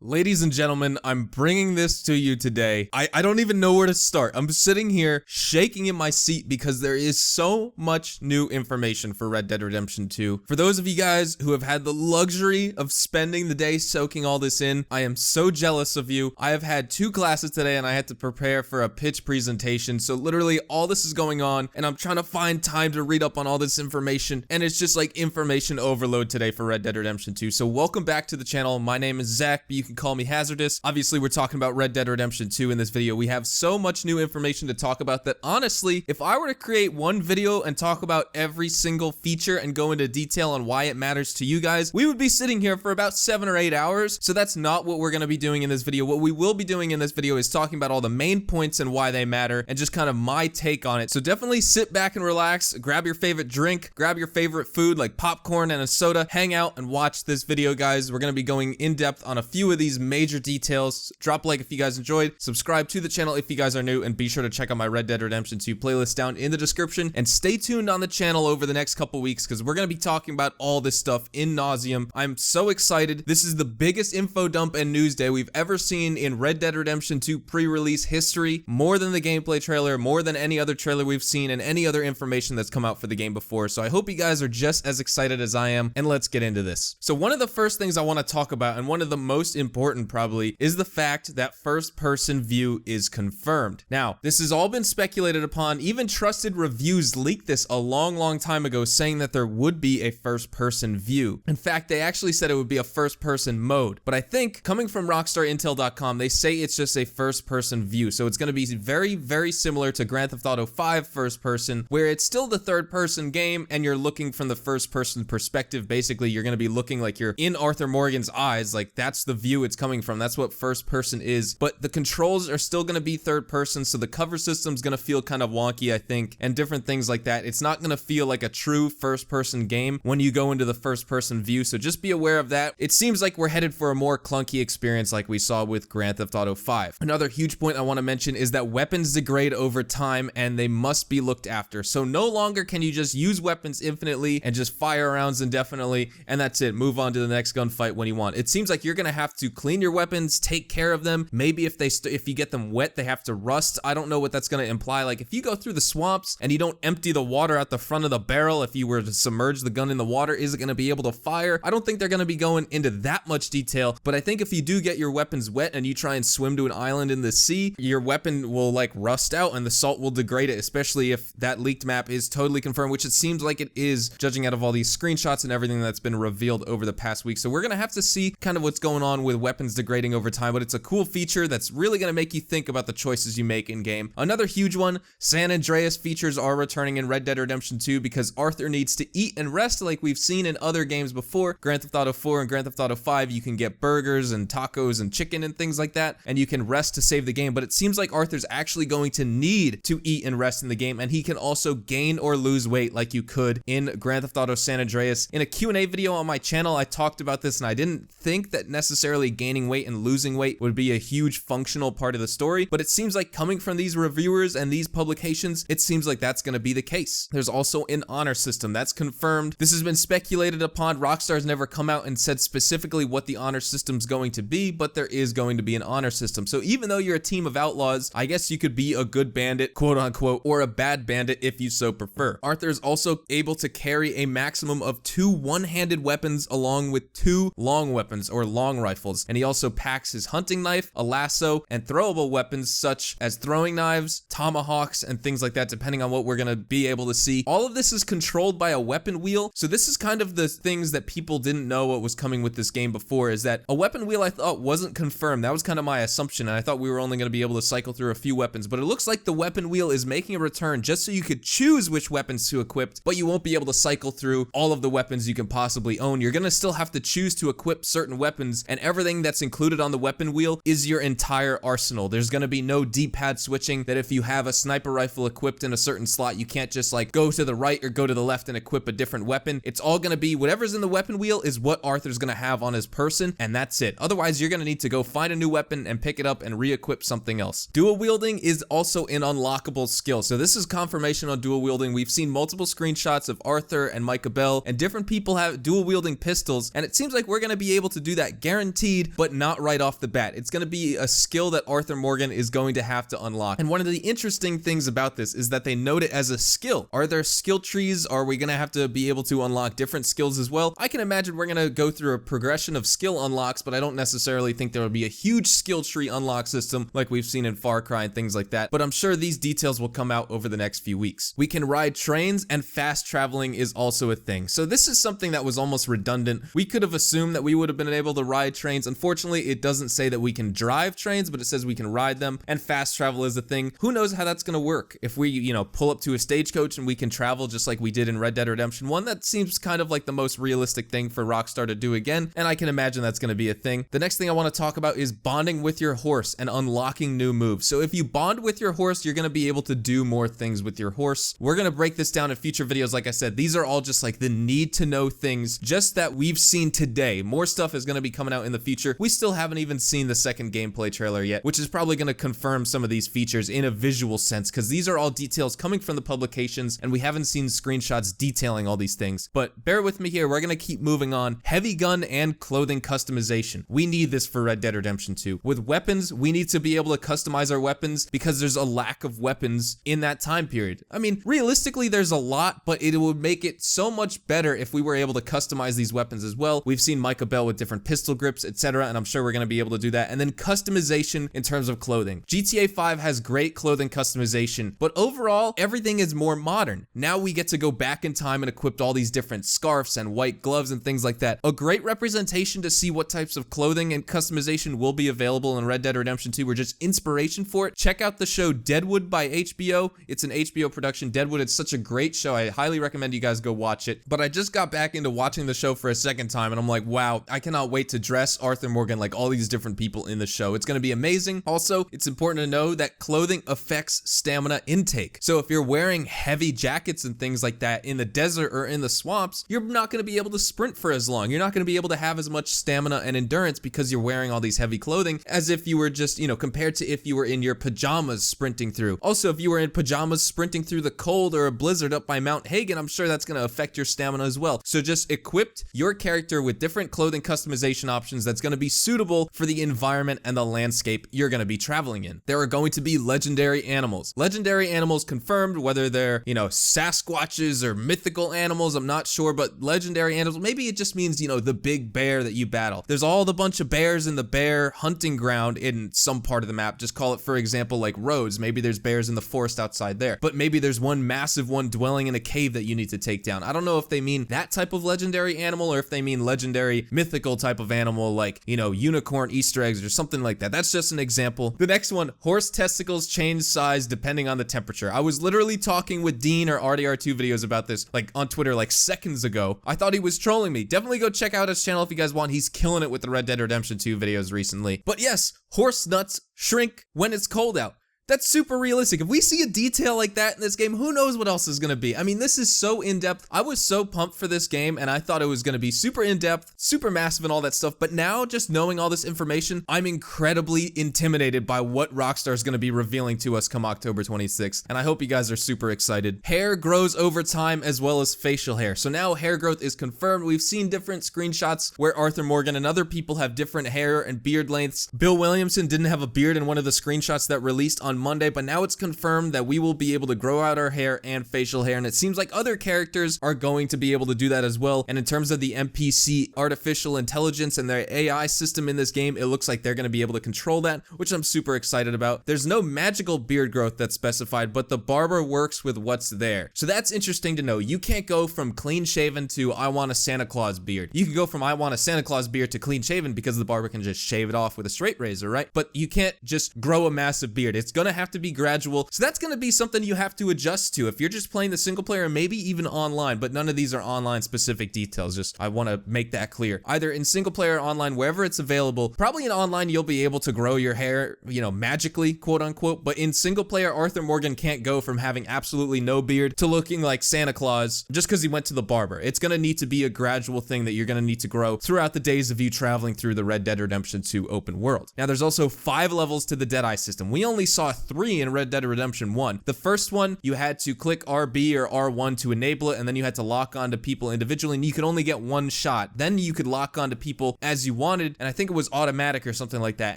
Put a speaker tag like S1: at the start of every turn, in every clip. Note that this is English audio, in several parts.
S1: Ladies and gentlemen, I'm bringing this to you today. I don't even know where to start. I'm sitting here shaking in my seat because there is so much new information for Red Dead Redemption 2. For those of you guys who have had the luxury of spending the day soaking all this in, I am so jealous of you. I have had 2 classes today and I had to prepare for a pitch presentation. So literally all this is going on and I'm trying to find time to read up on all this information. And it's just like information overload today for Red Dead Redemption 2. So welcome back to the channel. My name is Zach, but you can call me Hazardous. Obviously, we're talking about Red Dead Redemption 2 in this video. We have so much new information to talk about that honestly, if I were to create one video and talk about every single feature and go into detail on why it matters to you guys, we would be sitting here for about 7 or 8 hours. So that's not what we're going to be doing in this video. What we will be doing in this video is talking about all the main points and why they matter and just kind of my take on it. So definitely sit back and relax, grab your favorite drink, grab your favorite food like popcorn and a soda, hang out and watch this video, guys. We're going to be going in depth on a few of these major details. Drop a like if you guys enjoyed, subscribe to the channel if you guys are new, and be sure to check out my Red Dead Redemption 2 playlist down in the description, and stay tuned on the channel over the next couple weeks because we're going to be talking about all this stuff in nauseam. I'm so excited. This is the biggest info dump and news day we've ever seen in Red Dead Redemption 2 pre-release history, more than the gameplay trailer, more than any other trailer we've seen, and any other information that's come out for the game before. So I hope you guys are just as excited as I am, and let's get into this. So one of the first things I want to talk about, and one of the most important probably, is the fact that first-person view is confirmed. Now, this has all been speculated upon. Even trusted reviews leaked this a long time ago, saying that there would be a first-person view. In fact, they actually said it would be a first-person mode. But I think, coming from RockstarIntel.com, they say it's just a first-person view. So it's going to be very similar to Grand Theft Auto 5 first-person, where it's still the third-person game, and you're looking from the first-person perspective. Basically, you're going to be looking like you're in Arthur Morgan's eyes. Like, that's the view it's coming from. That's what first person is, but the controls are still going to be third person, so the cover system's going to feel kind of wonky, I think, and different things like that. It's not going to feel like a true first person game when you go into the first person view, so just be aware of that. It seems like we're headed for a more clunky experience like we saw with Grand Theft Auto 5. Another huge point I want to mention is that weapons degrade over time and they must be looked after. So no longer can you just use weapons infinitely and just fire rounds indefinitely and that's it. Move on to the next gunfight when you want. It seems like you're going to have to clean your weapons, take care of them. Maybe if you get them wet, they have to rust. I don't know what that's going to imply. Like if you go through the swamps and you don't empty the water out the front of the barrel, if you were to submerge the gun in the water, is it going to be able to fire? I don't think they're going to be going into that much detail, but I think if you do get your weapons wet and you try and swim to an island in the sea, your weapon will like rust out and the salt will degrade it, especially if that leaked map is totally confirmed, which it seems like it is, judging out of all these screenshots and everything that's been revealed over the past week. So we're going to have to see kind of what's going on with weapons degrading over time, but it's a cool feature that's really going to make you think about the choices you make in game. Another huge one, San Andreas features are returning in Red Dead Redemption 2 because Arthur needs to eat and rest like we've seen in other games before. Grand Theft Auto 4 and Grand Theft Auto 5, you can get burgers and tacos and chicken and things like that, and you can rest to save the game, but it seems like Arthur's actually going to need to eat and rest in the game, and he can also gain or lose weight like you could in Grand Theft Auto San Andreas. In a Q&A video on my channel, I talked about this, and I didn't think that necessarily gaining weight and losing weight would be a huge functional part of the story, but it seems like coming from these reviewers and these publications, it seems like that's going to be the case. There's also an honor system that's confirmed. This has been speculated upon. Rockstar's never come out and said specifically what the honor system's going to be, but there is going to be an honor system. So even though you're a team of outlaws, I guess you could be a good bandit, quote unquote, or a bad bandit if you so prefer. Arthur is also able to carry a maximum of 2 one-handed weapons along with 2 long weapons or long rifles, and he also packs his hunting knife, a lasso, and throwable weapons such as throwing knives, tomahawks, and things like that, depending on what we're going to be able to see. All of this is controlled by a weapon wheel, so this is kind of the things that people didn't know what was coming with this game before, is that a weapon wheel I thought wasn't confirmed. That was kind of my assumption, and I thought we were only going to be able to cycle through a few weapons, but it looks like the weapon wheel is making a return just so you could choose which weapons to equip, but you won't be able to cycle through all of the weapons you can possibly own. You're going to still have to choose to equip certain weapons, and everything that's included on the weapon wheel is your entire arsenal. There's going to be no D-pad switching, that if you have a sniper rifle equipped in a certain slot, you can't just like go to the right or go to the left and equip a different weapon. It's all going to be whatever's in the weapon wheel is what Arthur's going to have on his person, and that's it. Otherwise, you're going to need to go find a new weapon and pick it up and re-equip something else. Dual wielding is also an unlockable skill. So this is confirmation on dual wielding. We've seen multiple screenshots of Arthur and Micah Bell, and different people have dual wielding pistols, and it seems like we're going to be able to do that guaranteed speed, but not right off the bat. It's going to be a skill that Arthur Morgan is going to have to unlock. And one of the interesting things about this is that they note it as a skill. Are there skill trees? Are we going to have to be able to unlock different skills as well? I can imagine we're going to go through a progression of skill unlocks, but I don't necessarily think there will be a huge skill tree unlock system like we've seen in Far Cry and things like that. But I'm sure these details will come out over the next few weeks. We can ride trains, and fast traveling is also a thing. So this is something that was almost redundant. We could have assumed that we would have been able to ride trains. Unfortunately, it doesn't say that we can drive trains, but it says we can ride them, and fast travel is a thing. Who knows how that's going to work? If we, pull up to a stagecoach and we can travel just like we did in Red Dead Redemption 1, that seems kind of like the most realistic thing for Rockstar to do again, and I can imagine that's going to be a thing. The next thing I want to talk about is bonding with your horse and unlocking new moves. So if you bond with your horse, you're going to be able to do more things with your horse. We're going to break this down in future videos. Like I said, these are all just like the need to know things just that we've seen today. More stuff is going to be coming out in the future. We still haven't even seen the second gameplay trailer yet, which is probably going to confirm some of these features in a visual sense, because these are all details coming from the publications and we haven't seen screenshots detailing all these things. But bear with me here, we're going to keep moving on. Heavy gun and clothing customization. We need this for Red Dead Redemption 2. With weapons, we need to be able to customize our weapons because there's a lack of weapons in that time period. I mean, realistically, there's a lot, but it would make it so much better if we were able to customize these weapons as well. We've seen Micah Bell with different pistol grips, etc., and I'm sure we're going to be able to do that. And then customization in terms of clothing. GTA 5 has great clothing customization, but overall, everything is more modern. Now we get to go back in time and equip all these different scarves and white gloves and things like that. A great representation to see what types of clothing and customization will be available in Red Dead Redemption 2, or just inspiration for it. Check out the show Deadwood by HBO. It's an HBO production. Deadwood, it's such a great show. I highly recommend you guys go watch it. But I just got back into watching the show for a second time, and I'm like, wow, I cannot wait to dress Arthur Morgan like all these different people in the show. It's going to be amazing. Also, it's important to know that clothing affects stamina intake. So if you're wearing heavy jackets and things like that in the desert or in the swamps, you're not going to be able to sprint for as long. You're not going to be able to have as much stamina and endurance because you're wearing all these heavy clothing as if you were just, compared to if you were in your pajamas sprinting through. Also, if you were in pajamas sprinting through the cold or a blizzard up by Mount Hagen, I'm sure that's going to affect your stamina as well. So just equip your character with different clothing customization options that's going to be suitable for the environment and the landscape you're going to be traveling in. There are going to be legendary animals. Legendary animals confirmed, whether they're, Sasquatches or mythical animals, I'm not sure, but legendary animals, maybe it just means, the big bear that you battle. There's all the bunch of bears in the bear hunting ground in some part of the map. Just call it, for example, like roads. Maybe there's bears in the forest outside there, but maybe there's one massive one dwelling in a cave that you need to take down. I don't know if they mean that type of legendary animal or if they mean legendary mythical type of animal, like, unicorn Easter eggs or something like that. That's just an example. The next one, horse testicles change size depending on the temperature. I was literally talking with Dean or RDR2 videos about this, like on Twitter, like seconds ago. I thought he was trolling me. Definitely go check out his channel if you guys want. He's killing it with the Red Dead Redemption 2 videos recently. But yes, horse nuts shrink when it's cold out. That's super realistic. If we see a detail like that in this game, who knows what else is going to be? I mean, this is so in-depth. I was so pumped for this game, and I thought it was going to be super in-depth, super massive and all that stuff. But now, just knowing all this information, I'm incredibly intimidated by what Rockstar is going to be revealing to us come October 26th. And I hope you guys are super excited. Hair grows over time as well as facial hair. So now hair growth is confirmed. We've seen different screenshots where Arthur Morgan and other people have different hair and beard lengths. Bill Williamson didn't have a beard in one of the screenshots that released on Monday, but now it's confirmed that we will be able to grow out our hair and facial hair, and it seems like other characters are going to be able to do that as well. And in terms of the NPC artificial intelligence and their AI system in this game, it looks like they're going to be able to control that, which I'm super excited about. There's no magical beard growth that's specified, but the barber works with what's there. So that's interesting to know. You can't go from clean shaven to I want a Santa Claus beard. You can go from I want a Santa Claus beard to clean shaven because the barber can just shave it off with a straight razor, right? But you can't just grow a massive beard. It's going to have to be gradual. So that's going to be something you have to adjust to if you're just playing the single player, maybe even online, but none of these are online specific details. Just, I want to make that clear. Either in single player or online, wherever it's available. Probably in online, you'll be able to grow your hair, magically, quote unquote, but in single player, Arthur Morgan can't go from having absolutely no beard to looking like Santa Claus just because he went to the barber. It's going to need to be a gradual thing that you're going to need to grow throughout the days of you traveling through the Red Dead Redemption 2 open world. Now, there's also 5 levels to the Deadeye system. We only saw 3 in Red Dead Redemption 1. The first one, you had to click RB or R1 to enable it, and then you had to lock onto people individually, and you could only get one shot. Then you could lock onto people as you wanted, and I think it was automatic or something like that.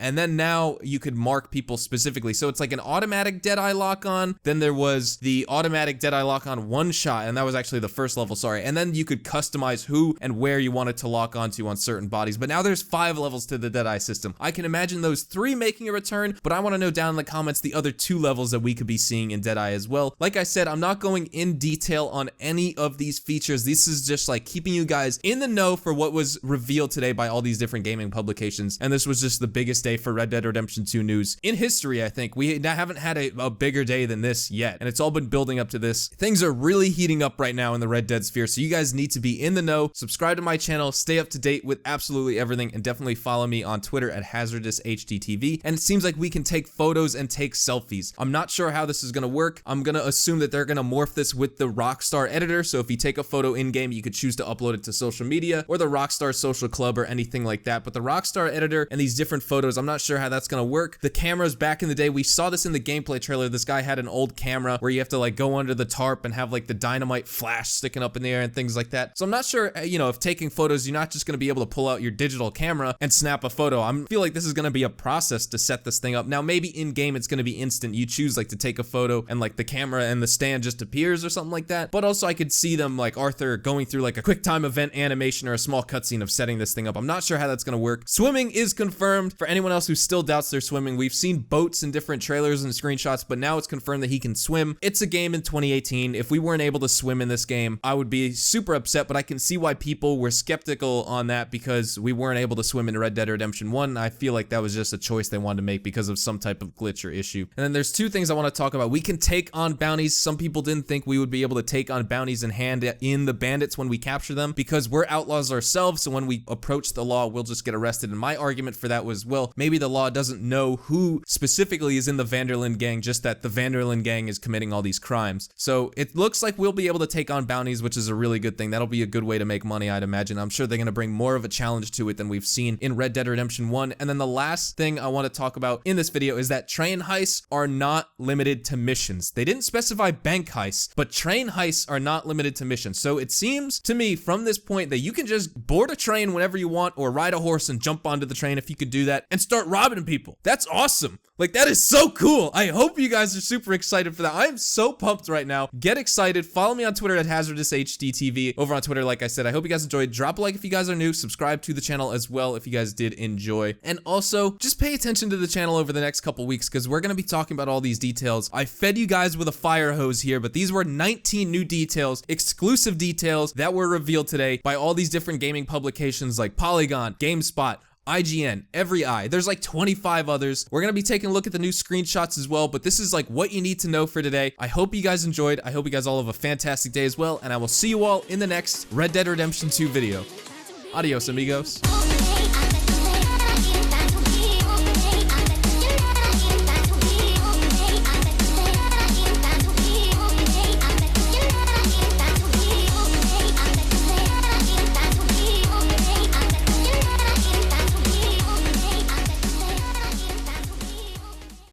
S1: And then now you could mark people specifically. So it's like an automatic Deadeye lock on. Then there was the automatic Deadeye lock on one shot, and that was actually the first level, sorry. And then you could customize who and where you wanted to lock onto on certain bodies. But now there's 5 levels to the Deadeye system. I can imagine those 3 making a return, but I want to know down in the comments the other 2 levels that we could be seeing in Deadeye as well. Like I said, I'm not going in detail on any of these features. This is just like keeping you guys in the know for what was revealed today by all these different gaming publications. And this was just the biggest day for Red Dead Redemption 2 news in history. I think we haven't had a bigger day than this yet, and it's all been building up to this. Things are really heating up right now in the Red Dead sphere, so you guys need to be in the know. Subscribe to my channel, stay up to date with absolutely everything, and definitely follow me on Twitter at HazardousHDTV. And it seems like we can take photos and take selfies. I'm not sure how this is gonna work. I'm gonna assume that they're gonna morph this with the Rockstar editor, so if you take a photo in-game, you could choose to upload it to social media or the Rockstar social club or anything like that. But the Rockstar editor and these different photos, I'm not sure how that's gonna work. The cameras back in the day, we saw this in the gameplay trailer. This guy had an old camera where you have to like go under the tarp and have like the dynamite flash sticking up in the air and things like that. So I'm not sure, you know, if taking photos, you're not just gonna be able to pull out your digital camera and snap a photo. I feel like this is gonna be a process to set this thing up. Now maybe in game it's gonna be instant. You choose like to take a photo and like the camera and the stand just appears or something like that. But also I could see them like Arthur going through like a quick time event animation or a small cutscene of setting this thing up. I'm not sure how that's gonna work. Swimming is confirmed. For anyone else who still doubts their swimming, we've seen boats in different trailers and screenshots, but now it's confirmed that he can swim. It's a game in 2018. If we weren't able to swim in this game, I would be super upset, but I can see why people were skeptical on that because we weren't able to swim in Red Dead Redemption 1. I feel like that was just a choice they wanted to make because of some type of glitch or issue. And then there's 2 things I want to talk about. We can take on bounties. Some people didn't think we would be able to take on bounties and hand in the bandits when we capture them because we're outlaws ourselves, so when we approach the law, we'll just get arrested. And my argument for that was, well, maybe the law doesn't know who specifically is in the Vanderlyn gang, just that the Vanderlyn gang is committing all these crimes. So it looks like we'll be able to take on bounties, which is a really good thing. That'll be a good way to make money, I'd imagine. I'm sure they're going to bring more of a challenge to it than we've seen in Red Dead Redemption 1. And then the last thing I want to talk about in this video is that train heists are not limited to missions. They didn't specify bank heists, but train heists are not limited to missions. So it seems to me from this point that you can just board a train whenever you want or ride a horse and jump onto the train if you could do that and start robbing people. That's awesome. Like, that is so cool. I hope you guys are super excited for that. I am so pumped right now. Get excited. Follow me on Twitter at HazardousHDTV over on Twitter. Like I said, I hope you guys enjoyed. Drop a like if you guys are new. Subscribe to the channel as well if you guys did enjoy. And also, just pay attention to the channel over the next couple weeks because we're going to be talking about all these details. I fed you guys with a fire hose here, but these were 19 new details, exclusive details that were revealed today by all these different gaming publications like Polygon, GameSpot, IGN, Every Eye. There's like 25 others. We're going to be taking a look at the new screenshots as well, but this is like what you need to know for today. I hope you guys enjoyed. I hope you guys all have a fantastic day as well, and I will see you all in the next Red Dead Redemption 2 video. Adios, amigos.